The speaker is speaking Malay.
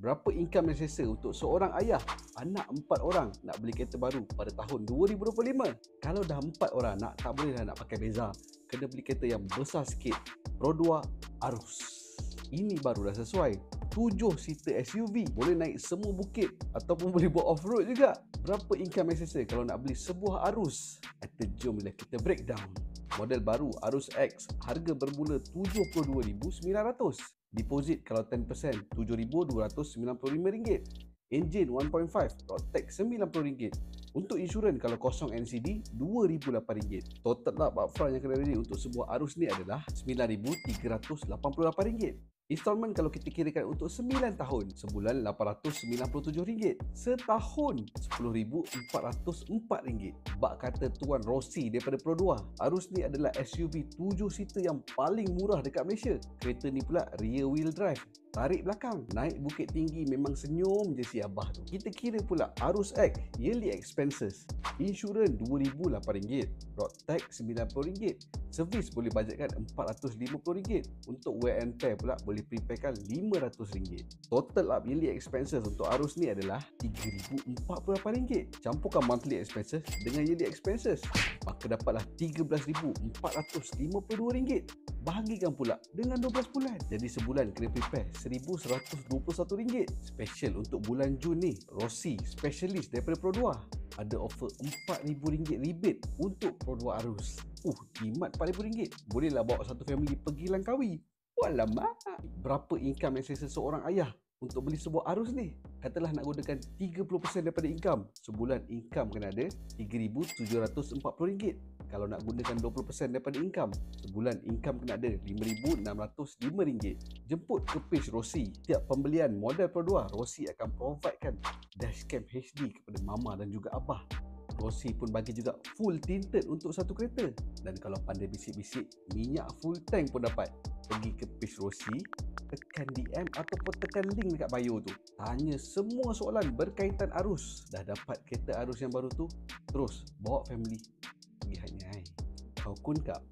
Berapa income yang selesa untuk seorang ayah, anak 4 orang nak beli kereta baru pada tahun 2025? Kalau dah 4 orang, tak boleh nak pakai Beza. Kena beli kereta yang besar sikit. Pro 2 Arus. Ini baru dah sesuai. 7 seater SUV, boleh naik semua bukit ataupun boleh buat off-road juga. Berapa income yang selesa kalau nak beli sebuah Arus? Jomlah kita breakdown. Model baru Arus X, harga bermula RM72,900. Deposit kalau 10% RM7,295. Enjin 1.5, road tax RM90. Untuk insurans kalau kosong NCD RM2,008. Total up upfront yang kena ready untuk sebuah Arus ni adalah RM9,388. Installment kalau kita kirakan untuk 9 tahun, sebulan RM897. Setahun RM10,404. Bak kata Tuan Rossi daripada Pro 2, Arus ni adalah SUV 7 seater yang paling murah dekat Malaysia. Kereta ni pula rear wheel drive, tarik belakang, naik bukit tinggi memang senyum je si abah tu. Kita kira pula Arus X, yearly expenses, insurans RM2,008, road tax RM90, servis boleh bajetkan RM450, untuk wear and tear pula boleh preparekan RM500. Total up yearly expenses untuk Arus ni adalah RM3,048. Campurkan monthly expenses dengan yearly expenses, maka dapatlah RM13,452. Bahagikan pula dengan 12 bulan. Jadi sebulan kena prepare RM1,121. Special untuk bulan Jun ni, Rossi specialist daripada Pro 2 ada offer RM4,000 rebate untuk Pro 2 Arus. Jimat RM4,000. Bolehlah bawa satu family pergi Langkawi. Walamak. Berapa income yang selesa seorang ayah untuk beli sebuah Arus ni? Katalah nak gunakan 30% daripada income. Sebulan income kena ada RM3,740. Kalau nak gunakan 20% daripada income, sebulan income kena ada RM5,605. Jemput ke page Rossi. Tiap pembelian model Pro 2, Rossi akan providekan dashcam HD kepada mama dan juga abah. Rossi pun bagi juga full tinted untuk satu kereta. Dan kalau pandai bisik-bisik, minyak full tank pun dapat. Pergi ke page Rossi, tekan DM ataupun tekan link dekat bio tu. Tanya semua soalan berkaitan Arus. Dah dapat kereta Arus yang baru tu, terus bawa family pergi Hanyai. Kau kun kap?